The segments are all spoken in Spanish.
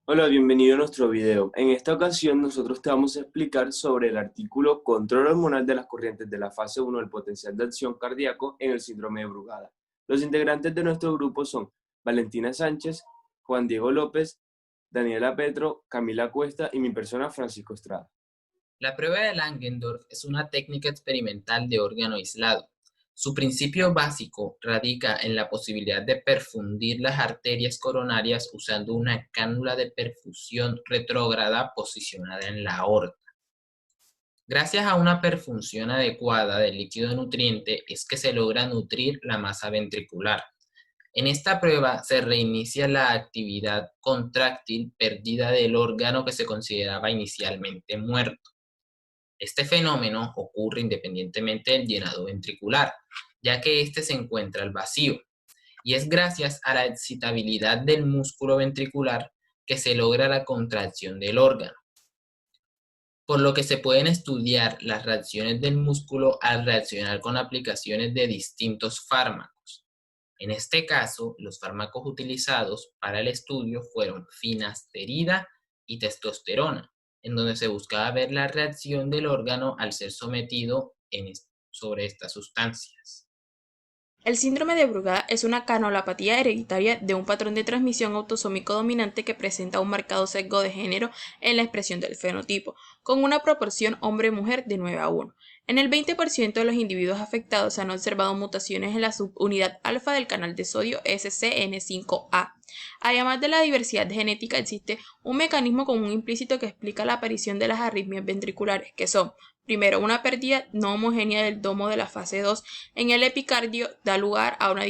Hola, bienvenido a nuestro video. En esta ocasión nosotros te vamos a explicar sobre el artículo Control hormonal de las corrientes de la fase 1 del potencial de acción cardíaco en el síndrome de Brugada. Los integrantes de nuestro grupo son Valentina Sánchez, Juan Diego López, Daniela Petro, Camila Cuesta y mi persona Francisco Estrada. La prueba de Langendorf es una técnica experimental de órgano aislado. Su principio básico radica en la posibilidad de perfundir las arterias coronarias usando una cánula de perfusión retrógrada posicionada en la aorta. Gracias a una perfusión adecuada del líquido nutriente es que se logra nutrir la masa ventricular. En esta prueba se reinicia la actividad contráctil perdida del órgano que se consideraba inicialmente muerto. Este fenómeno ocurre independientemente del llenado ventricular, ya que éste se encuentra al vacío, y es gracias a la excitabilidad del músculo ventricular que se logra la contracción del órgano, por lo que se pueden estudiar las reacciones del músculo al reaccionar con aplicaciones de distintos fármacos. En este caso, los fármacos utilizados para el estudio fueron finasterida y testosterona, en donde se buscaba ver la reacción del órgano al ser sometido sobre estas sustancias. El síndrome de Brugada es una canalopatía hereditaria de un patrón de transmisión autosómico dominante que presenta un marcado sesgo de género en la expresión del fenotipo, con una proporción hombre-mujer de 9:1. En el 20% de los individuos afectados se han observado mutaciones en la subunidad alfa del canal de sodio SCN5A. Además de la diversidad genética, existe un mecanismo común implícito que explica la aparición de las arritmias ventriculares, que son: primero, una pérdida no homogénea del domo de la fase 2 en el epicardio da lugar a una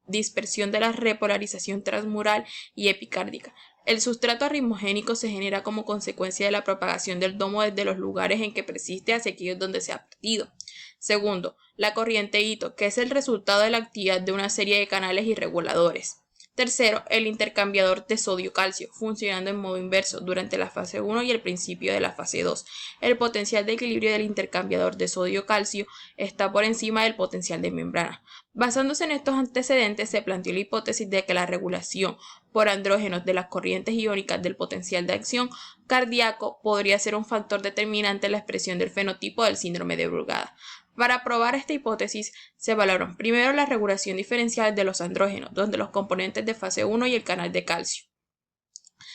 dispersión de la repolarización transmural y epicárdica. El sustrato arritmogénico se genera como consecuencia de la propagación del domo desde los lugares en que persiste hacia aquellos donde se ha perdido. Segundo, la corriente hito, que es el resultado de la actividad de una serie de canales y reguladores. Tercero, el intercambiador de sodio-calcio, funcionando en modo inverso durante la fase 1 y el principio de la fase 2. El potencial de equilibrio del intercambiador de sodio-calcio está por encima del potencial de membrana. Basándose en estos antecedentes, se planteó la hipótesis de que la regulación por andrógenos de las corrientes iónicas del potencial de acción cardíaco podría ser un factor determinante en la expresión del fenotipo del síndrome de Brugada. Para probar esta hipótesis, se evaluaron primero la regulación diferencial de los andrógenos, donde los componentes de fase 1 y el canal de calcio.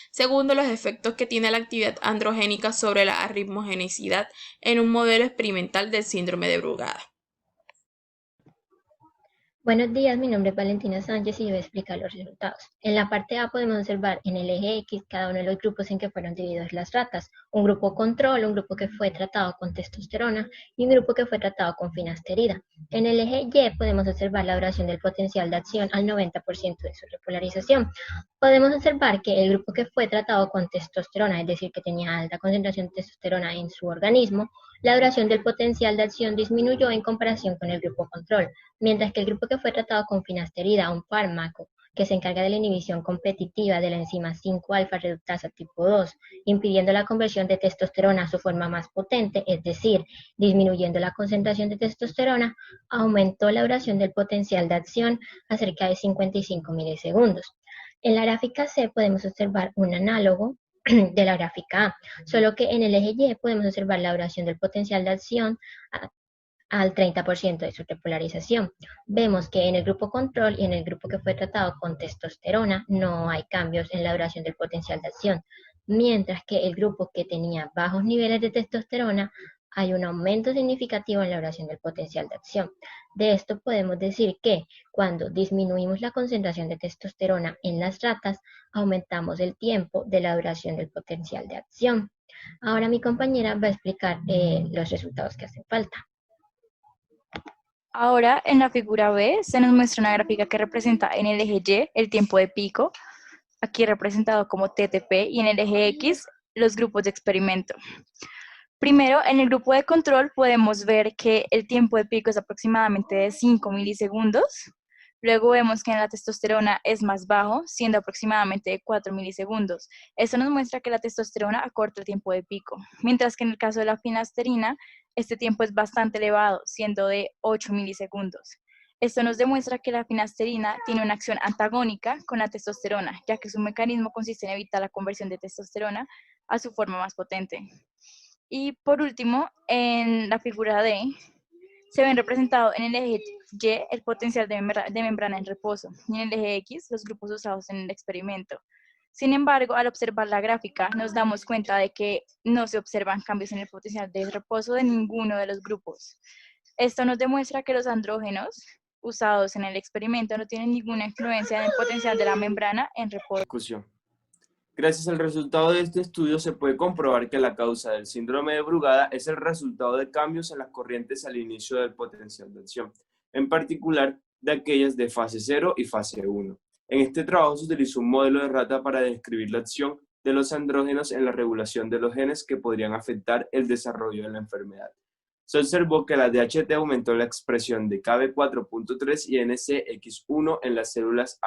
Segundo, los efectos que tiene la actividad androgénica sobre la arritmogenicidad en un modelo experimental del síndrome de Brugada. Buenos días, mi nombre es Valentina Sánchez y yo voy a explicar los resultados. En la parte A podemos observar en el eje X cada uno de los grupos en que fueron divididos las ratas. Un grupo control, un grupo que fue tratado con testosterona y un grupo que fue tratado con finasterida. En el eje Y podemos observar la duración del potencial de acción al 90% de su repolarización. Podemos observar que el grupo que fue tratado con testosterona, es decir, que tenía alta concentración de testosterona en su organismo, la duración del potencial de acción disminuyó en comparación con el grupo control, mientras que el grupo que fue tratado con finasterida, un fármaco que se encarga de la inhibición competitiva de la enzima 5-alfa reductasa tipo 2, impidiendo la conversión de testosterona a su forma más potente, es decir, disminuyendo la concentración de testosterona, aumentó la duración del potencial de acción a cerca de 55 milisegundos. En la gráfica C podemos observar un análogo de la gráfica A, solo que en el eje Y podemos observar la duración del potencial de acción al 30% de su repolarización. Vemos que en el grupo control y en el grupo que fue tratado con testosterona no hay cambios en la duración del potencial de acción, mientras que el grupo que tenía bajos niveles de testosterona hay un aumento significativo en la duración del potencial de acción. De esto podemos decir que cuando disminuimos la concentración de testosterona en las ratas, aumentamos el tiempo de la duración del potencial de acción. Ahora mi compañera va a explicar los resultados que hacen falta. Ahora, en la figura B, se nos muestra una gráfica que representa en el eje Y el tiempo de pico, aquí representado como TTP, y en el eje X los grupos de experimento. Primero, en el grupo de control podemos ver que el tiempo de pico es aproximadamente de 5 milisegundos. Luego vemos que en la testosterona es más bajo, siendo aproximadamente de 4 milisegundos. Esto nos muestra que la testosterona acorta el tiempo de pico, mientras que en el caso de la finasterina, este tiempo es bastante elevado, siendo de 8 milisegundos. Esto nos demuestra que la finasterida tiene una acción antagónica con la testosterona, ya que su mecanismo consiste en evitar la conversión de testosterona a su forma más potente. Y por último, en la figura D, se ven representados en el eje Y el potencial de membrana en reposo y en el eje X los grupos usados en el experimento. Sin embargo, al observar la gráfica, nos damos cuenta de que no se observan cambios en el potencial de reposo de ninguno de los grupos. Esto nos demuestra que los andrógenos usados en el experimento no tienen ninguna influencia en el potencial de la membrana en reposo. Discusión. Gracias al resultado de este estudio se puede comprobar que la causa del síndrome de Brugada es el resultado de cambios en las corrientes al inicio del potencial de acción, en particular de aquellas de fase 0 y fase 1. En este trabajo se utilizó un modelo de rata para describir la acción de los andrógenos en la regulación de los genes que podrían afectar el desarrollo de la enfermedad. Se observó que la DHT aumentó la expresión de KB4.3 y NCX1 en las células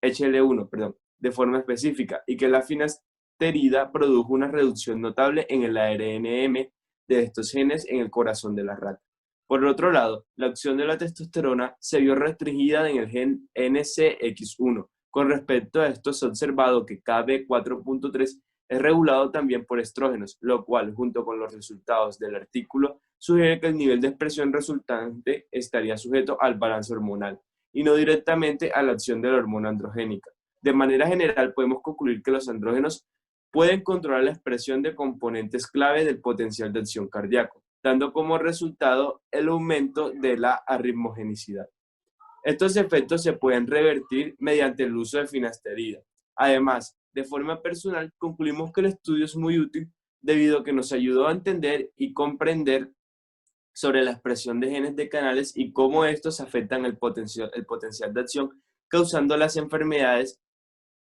HL1, de forma específica, y que la finasterida produjo una reducción notable en el ARNM de estos genes en el corazón de la rata. Por otro lado, la acción de la testosterona se vio restringida en el gen NCX1. Con respecto a esto, se ha observado que KB4.3 es regulado también por estrógenos, lo cual, junto con los resultados del artículo, sugiere que el nivel de expresión resultante estaría sujeto al balance hormonal y no directamente a la acción de la hormona androgénica. De manera general, podemos concluir que los andrógenos pueden controlar la expresión de componentes clave del potencial de acción cardíaco, dando como resultado el aumento de la arritmogenicidad. Estos efectos se pueden revertir mediante el uso de finasterida. Además, de forma personal, concluimos que el estudio es muy útil debido a que nos ayudó a entender y comprender sobre la expresión de genes de canales y cómo estos afectan el potencial de acción, causando las enfermedades